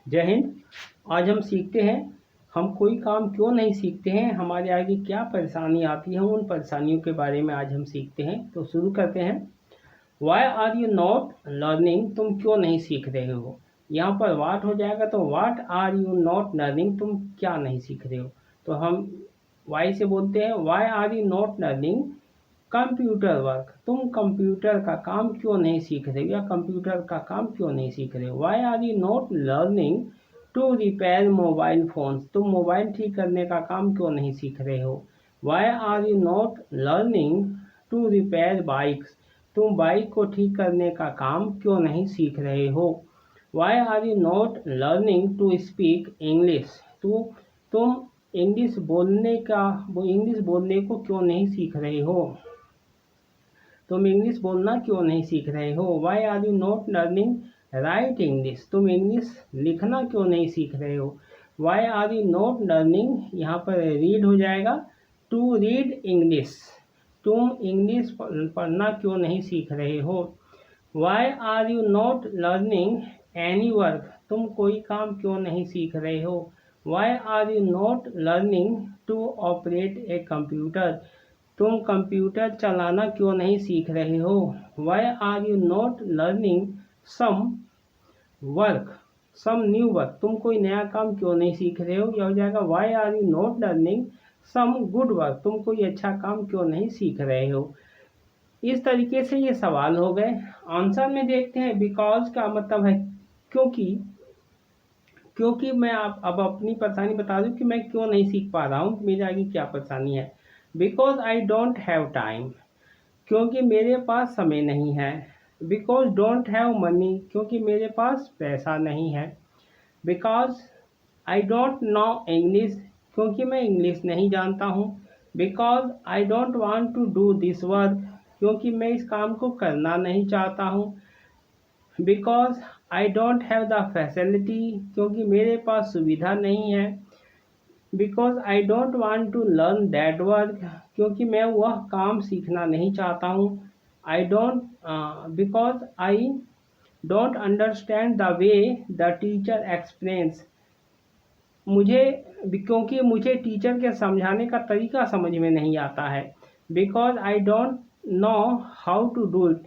जय हिंद। आज हम सीखते हैं हम कोई काम क्यों नहीं सीखते हैं, हमारे आगे क्या परेशानी आती है, उन परेशानियों के बारे में आज हम सीखते हैं। तो शुरू करते हैं। Why are you not learning, तुम क्यों नहीं सीख रहे हो। यहाँ पर वाट हो जाएगा, तो what are you not learning, तुम क्या नहीं सीख रहे हो। तो हम वाई से बोलते हैं why are you not learning computer work, तुम कंप्यूटर का काम क्यों नहीं सीख रहे हो या कंप्यूटर का काम क्यों नहीं सीख रहे हो। Why are you not learning to repair mobile phones, तुम मोबाइल ठीक करने का काम क्यों नहीं सीख रहे हो। Why are you not learning to repair bikes, तुम बाइक को ठीक करने का काम क्यों नहीं सीख रहे हो। Why are you not learning to speak English, तुम इंग्लिश बोलने को क्यों नहीं सीख रहे हो। तुम इंग्लिश बोलना क्यों नहीं सीख रहे हो। Why are you not learning write English, तुम इंग्लिश लिखना क्यों नहीं सीख रहे हो। Why are you not learning, यहाँ पर रीड हो जाएगा, टू रीड इंग्लिश, तुम इंग्लिश पढ़ना क्यों नहीं सीख रहे हो। Why are you not learning any work, तुम कोई काम क्यों नहीं सीख रहे हो। Why are you not learning to operate a computer, तुम कंप्यूटर चलाना क्यों नहीं सीख रहे हो। Why are you not learning some work some new work, तुम कोई नया काम क्यों नहीं सीख रहे हो। यह हो जाएगा why are you not learning some good work, तुम कोई अच्छा काम क्यों नहीं सीख रहे हो। इस तरीके से ये सवाल हो गए। आंसर में देखते हैं। बिकॉज का मतलब है क्योंकि। क्योंकि मैं अब अपनी परेशानी बता दूं कि मैं क्यों नहीं सीख पा रहा हूँ, मेरे आगे क्या परेशानी है। Because I don't have time, क्योंकि मेरे पास समय नहीं है। बिकॉज डोंट हैव मनी, क्योंकि मेरे पास पैसा नहीं है। Because I don't know English, क्योंकि मैं इंग्लिश नहीं जानता हूँ। Because I don't want to do this work, क्योंकि मैं इस काम को करना नहीं चाहता हूँ। Because I don't have the facility, क्योंकि मेरे पास सुविधा नहीं है। Because I don't want to learn that work, क्योंकि मैं वह काम सीखना नहीं चाहता हूँ। I don't because I don't understand the way the teacher explains, क्योंकि मुझे टीचर के समझाने का तरीका समझ में नहीं आता है। Because I don't know how to do it,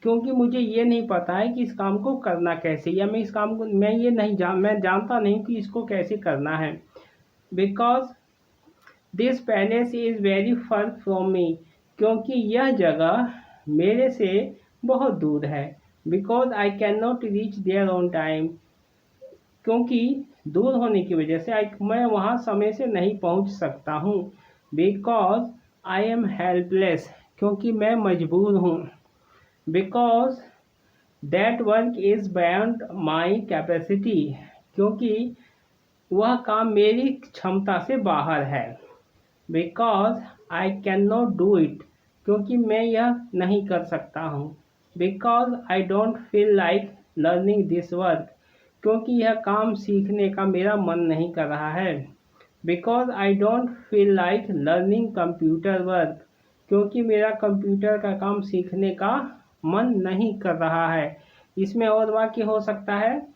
क्योंकि मुझे ये नहीं पता है कि इस काम को करना कैसे, या मैं इस काम को मैं जानता नहीं कि इसको कैसे करना है। Because this palace is very far from me, क्योंकि यह जगह मेरे से बहुत दूर है। Because I can not reach there on time, क्योंकि दूर होने की वजह से मैं वहाँ समय से नहीं पहुँच सकता हूँ। बिकॉज आई एम हेल्पलेस, क्योंकि मैं मजबूर हूँ। Because that work is beyond my capacity, क्योंकि वह काम मेरी क्षमता से बाहर है। Because I can not do it, क्योंकि मैं यह नहीं कर सकता हूँ। Because I don't feel like learning this work, क्योंकि यह काम सीखने का मेरा मन नहीं कर रहा है। Because I don't feel like learning computer work, क्योंकि मेरा कंप्यूटर का काम सीखने का मन नहीं कर रहा है। इसमें और वाक्य हो सकता है,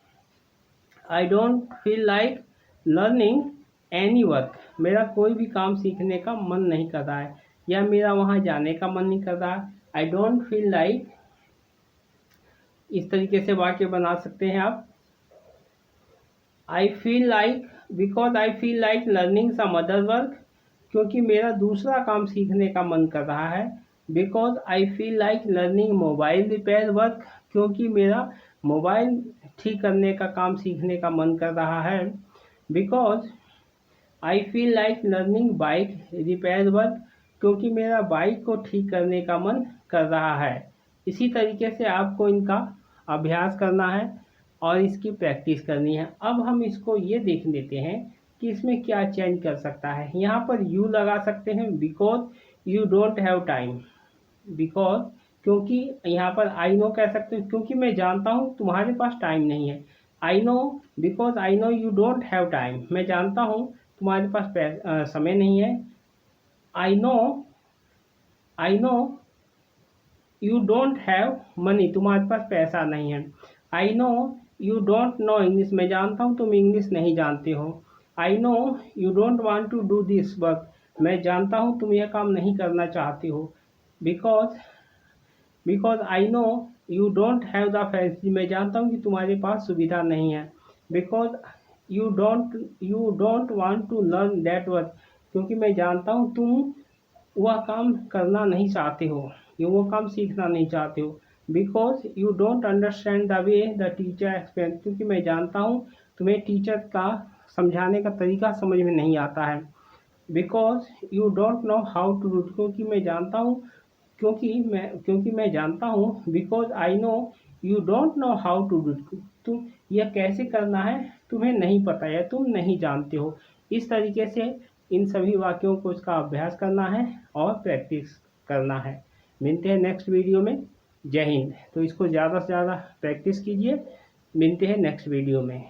I don't feel like learning any work, मेरा कोई भी काम सीखने का मन नहीं कर रहा है, या मेरा वहाँ जाने का मन नहीं कर रहा। आई डोंट फील लाइक, इस तरीके से वाक्य बना सकते हैं आप। I feel like, because I feel like learning some other work, क्योंकि मेरा दूसरा काम सीखने का मन कर रहा है। Because I feel like learning mobile repair work, क्योंकि मेरा मोबाइल ठीक करने का काम सीखने का मन कर रहा है। Because I feel like learning bike repair work, क्योंकि मेरा बाइक को ठीक करने का मन कर रहा है। इसी तरीके से आपको इनका अभ्यास करना है और इसकी प्रैक्टिस करनी है। अब हम इसको ये देख लेते हैं कि इसमें क्या चेंज कर सकता है। यहाँ पर यू लगा सकते हैं, because you don't have time. Because, क्योंकि यहाँ पर आई नो कह सकते हैं, क्योंकि मैं जानता हूँ तुम्हारे पास टाइम नहीं है। I know, because I know you don't have time, मैं जानता हूँ तुम्हारे पास समय नहीं है। I know you don't have money, तुम्हारे पास पैसा नहीं है। I know you don't know English, मैं जानता हूँ तुम इंग्लिश नहीं जानते हो। I know you don't want to do this work, मैं जानता हूँ तुम यह काम नहीं करना चाहते हो। Because I know you don't have the facility, मैं जानता हूँ कि तुम्हारे पास सुविधा नहीं है। Because you don't want to learn that work, क्योंकि मैं जानता हूँ तुम वह काम करना नहीं चाहते हो, ये वो काम सीखना नहीं चाहते हो। Because you don't understand the way the teacher explain, क्योंकि मैं जानता हूँ तुम्हें टीचर का समझाने का तरीका समझ में नहीं आता है। Because you don't know how to do, क्योंकि मैं जानता हूँ। Because I know you don't know how to do, तुम यह कैसे करना है तुम्हें नहीं पता है, तुम नहीं जानते हो। इस तरीके से इन सभी वाक्यों को इसका अभ्यास करना है और प्रैक्टिस करना है। मिलते हैं नेक्स्ट वीडियो में। जय हिंद। तो इसको ज़्यादा से ज़्यादा प्रैक्टिस कीजिए। मिलते हैं नेक्स्ट वीडियो में।